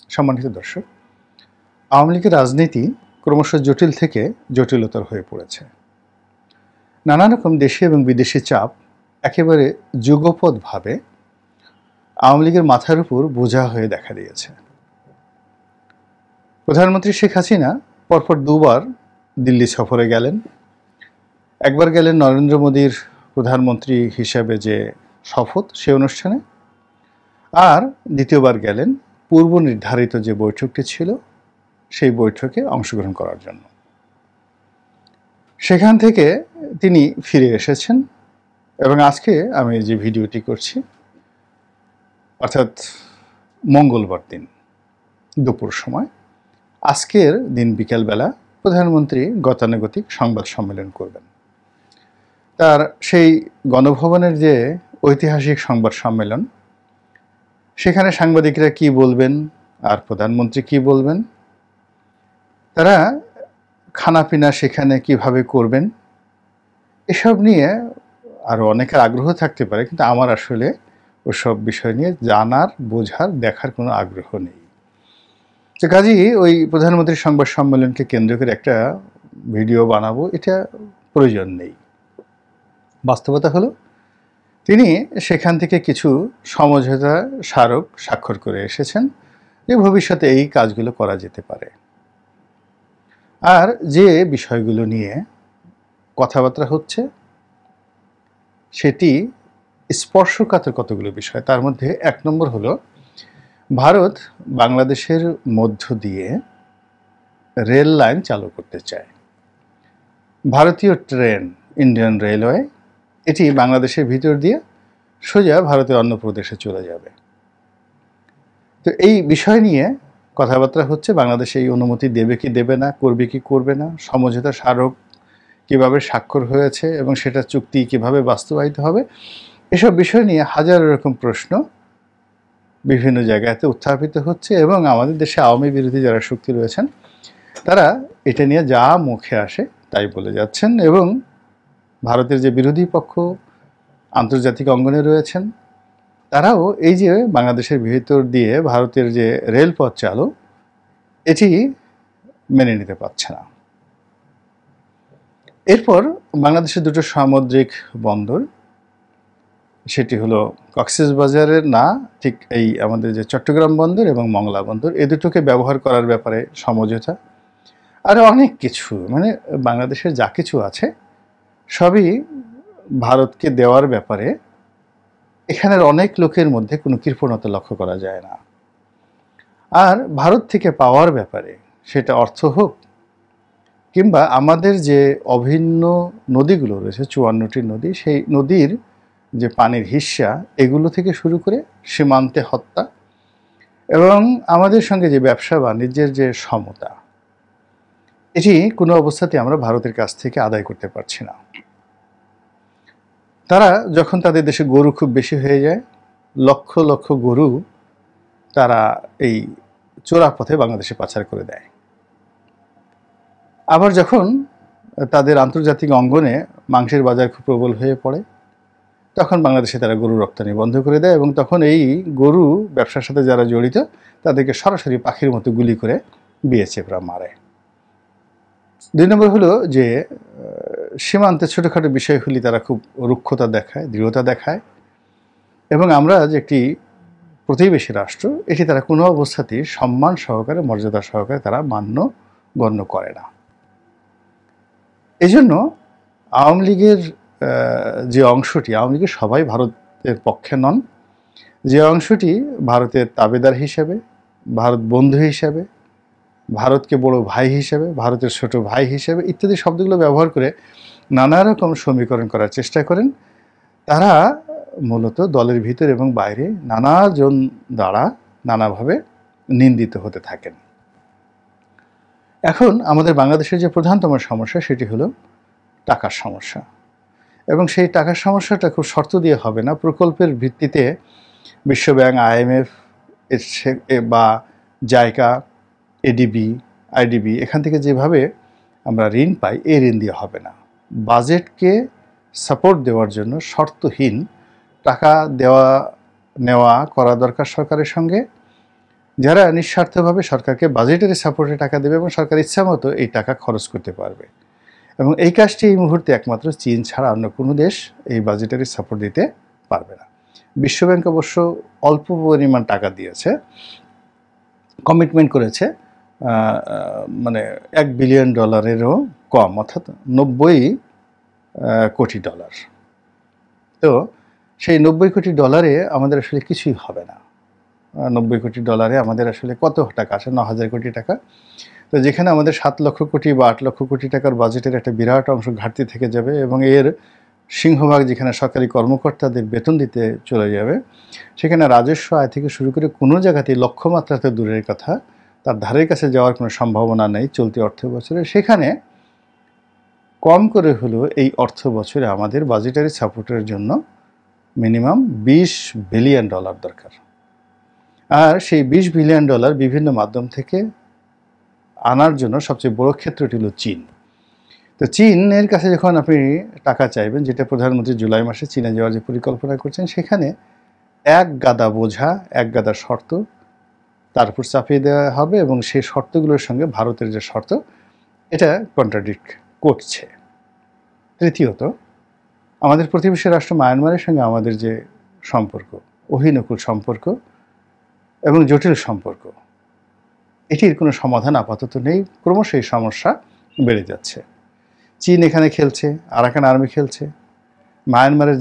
সম্মানিত দর্শক, আওয়ামী লীগের রাজনীতি ক্রমশ জটিল থেকে জটিলতর হয়ে পড়েছে। নানা রকম দেশি এবং বিদেশি চাপ একেবারে যুগপৎভাবে আওয়ামী লীগের মাথার উপর বোঝা হয়ে দেখা দিয়েছে। প্রধানমন্ত্রী শেখ হাসিনা পরপর দুবার দিল্লি সফরে গেলেন। একবার গেলেন নরেন্দ্র মোদীর প্রধানমন্ত্রী হিসাবে যে শপথ সে অনুষ্ঠানে, আর দ্বিতীয়বার গেলেন পূর্ব নির্ধারিত যে বৈঠকটি ছিল সেই বৈঠকে অংশগ্রহণ করার জন্য। সেখান থেকে তিনি ফিরে এসেছেন এবং আজকে আমি যে ভিডিওটি করছি, অর্থাৎ মঙ্গলবার দিন দুপুর সময়, আজকের দিন বিকেলবেলা প্রধানমন্ত্রী গতানুগতিক সংবাদ সম্মেলন করবেন। তার সেই গণভবনের যে ঐতিহাসিক সংবাদ সম্মেলন, সেখানে সাংবাদিকরা কি বলবেন আর প্রধানমন্ত্রী কি বলবেন, তারা খানাপিনা সেখানে কিভাবে করবেন, এসব নিয়ে আরও অনেকের আগ্রহ থাকতে পারে, কিন্তু আমার আসলে ওসব বিষয় নিয়ে জানার, বোঝার, দেখার কোনো আগ্রহ নেই। তো কাজেই ওই প্রধানমন্ত্রীর সংবাদ সম্মেলনকে কেন্দ্র করে একটা ভিডিও বানাবো, এটা প্রয়োজন নেই। বাস্তবতা হলো তিনি সেখান থেকে কিছু সমঝোতা স্মারক স্বাক্ষর করে এসেছেন যে ভবিষ্যতে এই কাজগুলো করা যেতে পারে। আর যে বিষয়গুলো নিয়ে কথাবার্তা হচ্ছে সেটি স্পর্শকাতর কতগুলো বিষয়। তার মধ্যে এক নম্বর হলো ভারত বাংলাদেশের মধ্য দিয়ে রেল লাইন চালু করতে চায়। ভারতীয় ট্রেন, ইন্ডিয়ান রেলওয়ে, এটি বাংলাদেশের ভিতর দিয়ে সোজা ভারতের অন্য প্রদেশে চলে যাবে। তো এই বিষয় নিয়ে কথাবার্তা হচ্ছে, বাংলাদেশ এই অনুমতি দেবে কি দেবে না, করবে কি করবে না, সমঝোতা স্মারক কীভাবে স্বাক্ষর হয়েছে এবং সেটা চুক্তি কীভাবে বাস্তবায়িত হবে, এসব বিষয় নিয়ে হাজার রকম প্রশ্ন বিভিন্ন জায়গাতে উত্থাপিত হচ্ছে। এবং আমাদের দেশে আওয়ামী বিরোধী যারা শক্তি রয়েছেন তারা এটা নিয়ে যা মুখে আসে তাই বলে যাচ্ছেন, এবং ভারতের যে বিরোধী পক্ষ আন্তর্জাতিক অঙ্গনে রয়েছেন তারাও এই যে বাংলাদেশের ভিতর দিয়ে ভারতের যে রেলপথ চালু, এটি মেনে নিতে পারছে না। এরপর বাংলাদেশের দুটো সামুদ্রিক বন্দর, সেটি হলো কক্সবাজারের না, ঠিক এই আমাদের যে চট্টগ্রাম বন্দর এবং মংলা বন্দর, এ দুটোকে ব্যবহার করার ব্যাপারে সমঝোতা, আরও অনেক কিছু, মানে বাংলাদেশের যা কিছু আছে সবই ভারতকে দেওয়ার ব্যাপারে এখানের অনেক লোকের মধ্যে কোনো কৃপণতা লক্ষ্য করা যায় না। আর ভারত থেকে পাওয়ার ব্যাপারে, সেটা অর্থ হোক কিংবা আমাদের যে অভিন্ন নদীগুলো রয়েছে 54টি নদী, সেই নদীর যে পানির হিস্যা, এগুলো থেকে শুরু করে সীমান্তে হত্যা এবং আমাদের সঙ্গে যে ব্যবসা বাণিজ্যের যে সমতা, এটি কোনো অবস্থাতে আমরা ভারতের কাছ থেকে আদায় করতে পারছি না। তারা যখন তাদের দেশে গরু খুব বেশি হয়ে যায়, লক্ষ লক্ষ গরু তারা এই চোরা পথে বাংলাদেশে পাচার করে দেয়। আবার যখন তাদের আন্তর্জাতিক অঙ্গনে মাংসের বাজার খুব প্রবল হয়ে পড়ে, তখন বাংলাদেশে তারা গরু রপ্তানি বন্ধ করে দেয় এবং তখন এই গরু ব্যবসার সাথে যারা জড়িত তাদেরকে সরাসরি পাখির মতো গুলি করে বিএসএফরা মারে। 2 নম্বর হলো যে সীমান্তে ছোটোখাটো বিষয়গুলি তারা খুব রুক্ষতা দেখায়, দৃঢ়তা দেখায়, এবং আমরা যে একটি প্রতিবেশী রাষ্ট্র, এটি তারা কোনো অবস্থাতেই সম্মান সহকারে, মর্যাদা সহকারে তারা গণ্য করে না। এই জন্য আওয়ামী লীগের যে অংশটি, আওয়ামী লীগের সবাই ভারতের পক্ষে নন, যে অংশটি ভারতের তাবেদার হিসেবে, ভারত বন্ধু হিসেবে, ভারতকে বড় ভাই হিসেবে, ভারতের ছোট ভাই হিসেবে ইত্যাদি শব্দগুলো ব্যবহার করে নানা রকম সমীকরণ করার চেষ্টা করেন, তারা মূলত দলের ভিতর এবং বাইরে নানাজন দ্বারা নানাভাবে নিন্দিত হতে থাকেন। এখন আমাদের বাংলাদেশের যে প্রধানতম সমস্যা, সেটি হলো টাকার সমস্যা, এবং সেই টাকার সমস্যাটা খুব শর্ত দিয়ে হবে না। প্রকল্পের ভিত্তিতে বিশ্বব্যাংক, IMF বা জাইকা, ADB, IDB, এখান থেকে যেভাবে আমরা ঋণ পাই, এই ঋণ দিয়ে হবে না। বাজেটকে সাপোর্ট দেওয়ার জন্য শর্তহীন টাকা দেওয়া নেওয়া করা দরকার সরকারের সঙ্গে, যারা নিঃস্বার্থভাবে সরকারকে বাজেটারি সাপোর্টে টাকা দেবে এবং সরকার ইচ্ছামতো এই টাকা খরচ করতে পারবে। এবং এই কাজটি এই মুহূর্তে একমাত্র চীন ছাড়া অন্য কোনো দেশ এই বাজেটারি সাপোর্ট দিতে পারবে না। বিশ্বব্যাংক অবশ্য অল্প পরিমাণ টাকা দিয়েছে, কমিটমেন্ট করেছে মানে $1 বিলিয়ন কম, অর্থাৎ 90 কোটি ডলার। তো সেই 90 কোটি ডলারে আমাদের আসলে কিছুই হবে না। 90 কোটি ডলারে আমাদের আসলে কত টাকা আসে? 9,000 কোটি টাকা। তো যেখানে আমাদের 7 লক্ষ কোটি বা 8 লক্ষ কোটি টাকার বাজেটের একটা বিরাট অংশ ঘাটতি থেকে যাবে এবং এর সিংহভাগ যেখানে সরকারি কর্মকর্তাদের বেতন দিতে চলে যাবে, সেখানে রাজস্ব আয় থেকে শুরু করে কোনো জায়গাতেই লক্ষ্যমাত্রাতে দূরের কথা, তার ধারের কাছে যাওয়ার কোনো সম্ভাবনা নেই চলতি অর্থ বছরে। সেখানে কম করে হলেও এই অর্থ বছরে আমাদের বাজেটারি সাপোর্টের জন্য মিনিমাম $20 বিলিয়ন দরকার। আর সেই $20 বিলিয়ন বিভিন্ন মাধ্যম থেকে আনার জন্য সবচেয়ে বড় ক্ষেত্রটি হলো চীন। তো চীনের কাছে যখন আপনি টাকা চাইবেন, যেটা প্রধানমন্ত্রী জুলাই মাসে চীনে যাওয়ার যে পরিকল্পনা করছেন, সেখানে এক গাদা বোঝা, এক গাদা শর্ত তার উপর চাপিয়ে দেওয়া হবে এবং সেই শর্তগুলোর সঙ্গে ভারতের যে শর্ত, এটা কন্ট্রাডিক্ট করছে। তৃতীয়ত, আমাদের প্রতিবেশী রাষ্ট্র মায়ানমারের সঙ্গে আমাদের যে সম্পর্ক, অহিনুকূল সম্পর্ক এবং জটিল সম্পর্ক, এটির কোনো সমাধান আপাতত নেই। ক্রমশ এই সমস্যা বেড়ে যাচ্ছে। চীন এখানে খেলছে, আরাকান আর্মি খেলছে, মায়ানমারের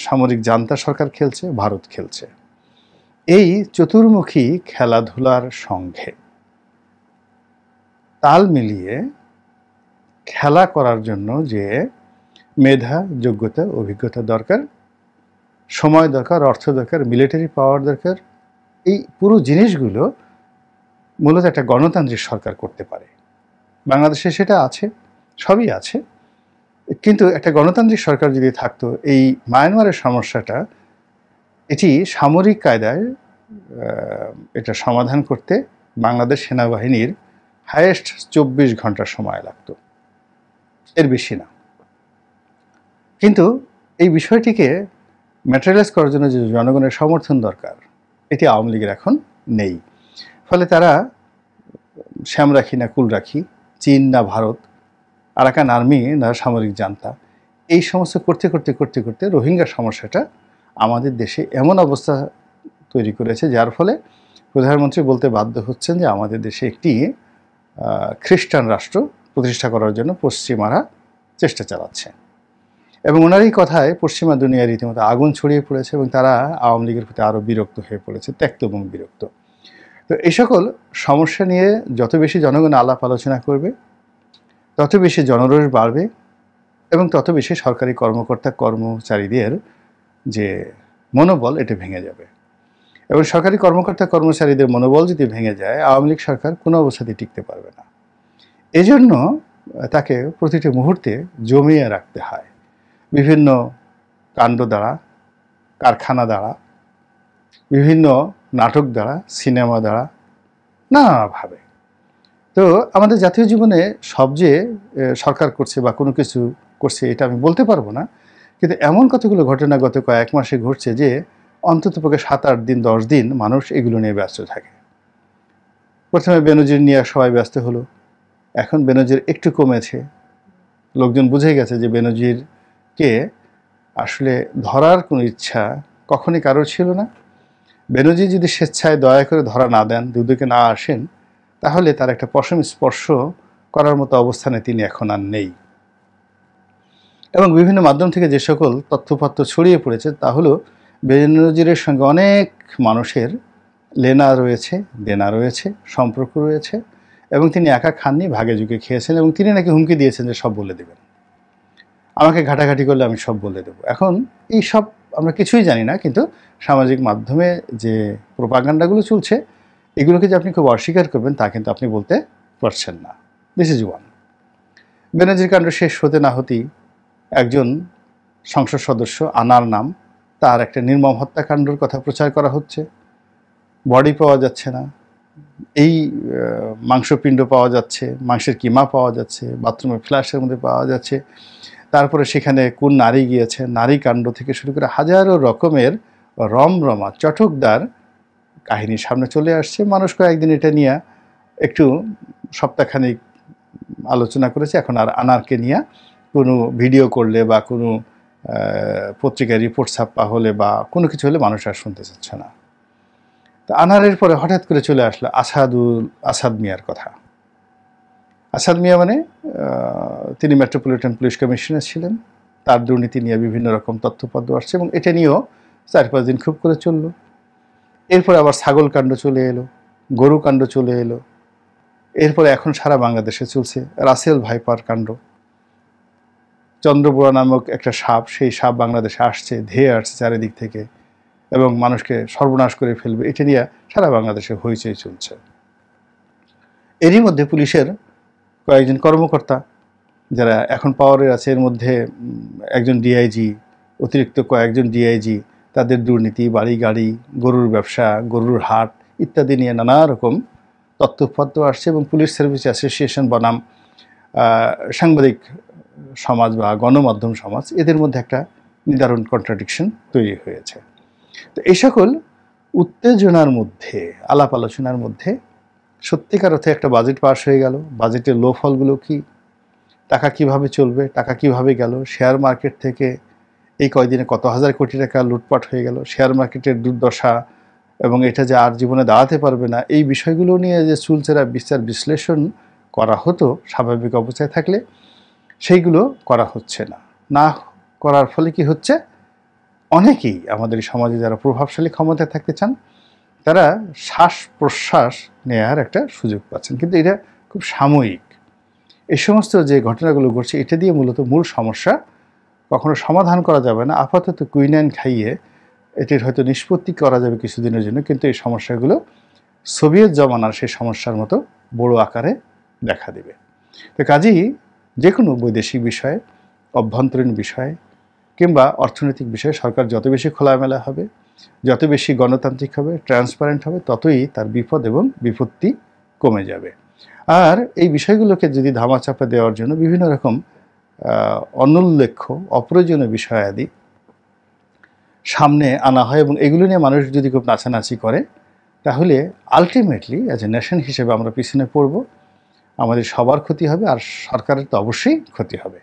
সামরিক জান্তা সরকার খেলছে, ভারত খেলছে। এই চতুর্মুখী খেলাধুলার সঙ্গে তাল মিলিয়ে খেলা করার জন্য যে মেধা, যোগ্যতা, অভিজ্ঞতা দরকার, সময় দরকার, অর্থ দরকার, মিলিটারি পাওয়ার দরকার, এই পুরো জিনিসগুলো মূলত একটা গণতান্ত্রিক সরকার করতে পারে। বাংলাদেশে সেটা আছে, সবই আছে। কিন্তু একটা গণতান্ত্রিক সরকার যদি থাকতো, এই মায়ানমারের সমস্যাটা এটি সামরিক কায়দায় এটা সমাধান করতে বাংলাদেশ সেনাবাহিনীর হাইয়েস্ট 24 ঘন্টা সময় লাগতো, এর বেশি না। কিন্তু এই বিষয়টিকে ম্যাটেরিয়ালাইজ করার জন্য যে জনগণের সমর্থন দরকার, এটি আওয়ামী লীগের এখন নেই। ফলে তারা শ্যাম রাখি না কুল রাখি, চীন না ভারত, আরাকান আর্মি না সামরিক জান্তা, এই সমস্ত করতে করতে করতে করতে রোহিঙ্গা সমস্যাটা আমাদের দেশে এমন অবস্থা তৈরি করেছে, যার ফলে প্রধানমন্ত্রী বলতে বাধ্য হচ্ছেন যে আমাদের দেশে একটি খ্রিস্টান রাষ্ট্র প্রতিষ্ঠা করার জন্য পশ্চিমারা চেষ্টা চালাচ্ছে। এবং ওনার এই কথায় পশ্চিমা দুনিয়ার রীতিমতো আগুন ছড়িয়ে পড়েছে এবং তারা আওয়ামী লীগের প্রতি আরও বিরক্ত হয়ে পড়েছে, ত্যক্ত এবং বিরক্ত। তো এই সকল সমস্যা নিয়ে যত বেশি জনগণ আলাপ আলোচনা করবে, তত বেশি জনরোষ বাড়বে এবং তত বেশি সরকারি কর্মকর্তা কর্মচারীদের যে মনোবল, এটা ভেঙে যাবে। এবং সরকারি কর্মকর্তা কর্মচারীদের মনোবল যদি ভেঙে যায়, আওয়ামী লীগ সরকার কোনো অবস্থাতেই টিকতে পারবে না। এজন্য তাকে প্রতিটি মুহূর্তে জমিয়ে রাখতে হয় বিভিন্ন কাণ্ড দ্বারা, কারখানা দ্বারা, বিভিন্ন নাটক দ্বারা, সিনেমা দ্বারা, নানাভাবে। তো আমাদের জাতীয় জীবনে সব যে সরকার করছে বা কোনো কিছু করছে এটা আমি বলতে পারবো না, কিন্তু এমন কতগুলো ঘটনা গত কয়েক মাসে ঘটছে যে অন্ততপক্ষে 7-8 দিন 10 দিন মানুষ এগুলো নিয়ে ব্যস্ত থাকে। প্রথমে বেনজির নিয়ে সবাই ব্যস্ত হলো, এখন বেনজির একটু কমেছে, লোকজন বুঝে গেছে যে বেনজিরকে আসলে ধরার কোনো ইচ্ছা কখনই কারোর ছিল না। বেনজির যদি স্বেচ্ছায় দয়া করে ধরা না দেন, দুদিকে না আসেন, তাহলে তার একটা পশম স্পর্শ করার মতো অবস্থানে তিনি এখন আর নেই। এবং বিভিন্ন মাধ্যম থেকে যে সকল তথ্যপত্র ছড়িয়ে পড়েছে, তা হলো বেনজিরের সঙ্গে অনেক মানুষের লেনা রয়েছে, দেনা রয়েছে, সম্পর্ক রয়েছে এবং তিনি একা খাননি, ভাগে যুগে খেয়েছেন এবং তিনি নাকি হুমকি দিয়েছেন যে সব বলে দেবেন, আমাকে ঘাটাঘাটি করলে আমি সব বলে দেবো। এখন এই সব আমরা কিছুই জানি না, কিন্তু সামাজিক মাধ্যমে যে প্রোপাগান্ডাগুলো চলছে, এগুলোকে যে আপনি খুব অস্বীকার করবেন তা কিন্তু আপনি বলতে পারছেন না। This is one. বেনজির কাণ্ড শেষ হতে না হতেই একজন সংসদ সদস্য আনার নাম, তার একটা নির্মম হত্যাকাণ্ডের কথা প্রচার করা হচ্ছে। বডি পাওয়া যাচ্ছে না, এই মাংসপিণ্ড পাওয়া যাচ্ছে, মাংসের কিমা পাওয়া যাচ্ছে, বাথরুমের ফ্ল্যাশের মধ্যে পাওয়া যাচ্ছে। তারপরে সেখানে কোন নারী গিয়েছে, নারী কাণ্ড থেকে শুরু করে হাজারো রকমের রমরমা চটকদার কাহিনী সামনে চলে আসছে। মানুষ কয়েকদিন এটা নিয়ে একটু সপ্তাহখানিক আলোচনা করেছে। এখন আর আনারকে নিয়ে কোনো ভিডিও করলে বা কোনো পত্রিকায় রিপোর্ট ছাপা হলে বা কোনো কিছু হলে মানুষ আর শুনতে চাচ্ছে না। তো আনারের পরে হঠাৎ করে চলে আসলো আসাদ মিয়ার কথা। আসাদ মিয়া মানে তিনি মেট্রোপলিটন পুলিশ কমিশনার ছিলেন। তার দুর্নীতি নিয়ে বিভিন্ন রকম তথ্যপত্র আসছে এবং এটা নিয়েও 4-5 দিন খুব করে চলল। এরপরে আবার ছাগল কাণ্ড চলে এলো, গরু কাণ্ড চলে এলো। এরপরে এখন সারা বাংলাদেশে চলছে রাসেল ভাইপার কাণ্ড। চন্দ্রবোড়া নামক একটা সাপ, সেই সাপ বাংলাদেশে আসছে, ধেয়ে আসছে চারিদিক থেকে এবং মানুষকে সর্বনাশ করে ফেলবে, এটা নিয়ে সারা বাংলাদেশে হইচই চলছে। এরই মধ্যে পুলিশের কয়েকজন কর্মকর্তা যারা এখন পাওয়ারে আছে, এর মধ্যে একজন ডিআইজি, অতিরিক্ত কয়েকজন ডিআইজি, তাদের দুর্নীতি, বাড়ি গাড়ি, গরুর ব্যবসা, গরুর হাট ইত্যাদি নিয়ে নানা রকম তথ্যপত্র আসছে এবং পুলিশ সার্ভিস অ্যাসোসিয়েশন বনাম সাংবাদিক সমাজ বা গণমাধ্যম সমাজ, এদের মধ্যে একটা নিদারুণ কন্ট্রাডিকশন তৈরি হয়েছে। তো এই সকল উত্তেজনার মধ্যে, আলাপ আলোচনার মধ্যে সত্যিকার অর্থে একটা বাজেট পাস হয়ে গেল। বাজেটের লোফলগুলো কি, টাকা কিভাবে চলবে, টাকা কিভাবে গেল, শেয়ার মার্কেট থেকে এই কয়দিনে কত হাজার কোটি টাকা লুটপাট হয়ে গেল, শেয়ার মার্কেটের দুর্দশা এবং এটা যে আর জীবনে দাঁড়াতে পারবে না, এই বিষয়গুলো নিয়ে যে চুলচেরা বিচার বিশ্লেষণ করা হতো স্বাভাবিক অবস্থায় থাকলে, সেইগুলো করা হচ্ছে না। না করার ফলে কি হচ্ছে, অনেকেই আমাদের সমাজে যারা প্রভাবশালী ক্ষমতায় থাকতে চান তারা শ্বাস প্রশ্বাস নেওয়ার একটা সুযোগ পাচ্ছেন, কিন্তু এটা খুব সাময়িক। এই সমস্ত যে ঘটনাগুলো ঘটছে এটা দিয়ে মূলত মূল সমস্যা কখনো সমাধান করা যাবে না। আপাতত কুইনাইন খাইয়ে এটির হয়তো নিষ্পত্তি করা যাবে কিছুদিনের জন্য, কিন্তু এই সমস্যাগুলো সোভিয়েত জমানার সেই সমস্যার মতো বড় আকারে দেখা দেবে। তো কাজেই যে কোনো বৈদেশিক বিষয়ে, অভ্যন্তরীণ বিষয়ে কিংবা অর্থনৈতিক বিষয়ে সরকার যত বেশি খোলামেলা হবে, যত বেশি গণতান্ত্রিক হবে, ট্রান্সপারেন্ট হবে, ততই তার বিপদ এবং বিপত্তি কমে যাবে। আর এই বিষয়গুলোকে যদি ধামাচাপা দেওয়ার জন্য বিভিন্ন রকম অনুল্লেখ্য অপ্রয়োজনীয় বিষয়াদি সামনে আনা হয় এবং এগুলো নিয়ে মানুষ যদি খুব নাচানাচি করে, তাহলে আলটিমেটলি অ্যাজ এ নেশন হিসেবে আমরা পিছনে পড়ব, আমাদের সবার ক্ষতি হবে আর সরকারের তো অবশ্যই ক্ষতি হবে।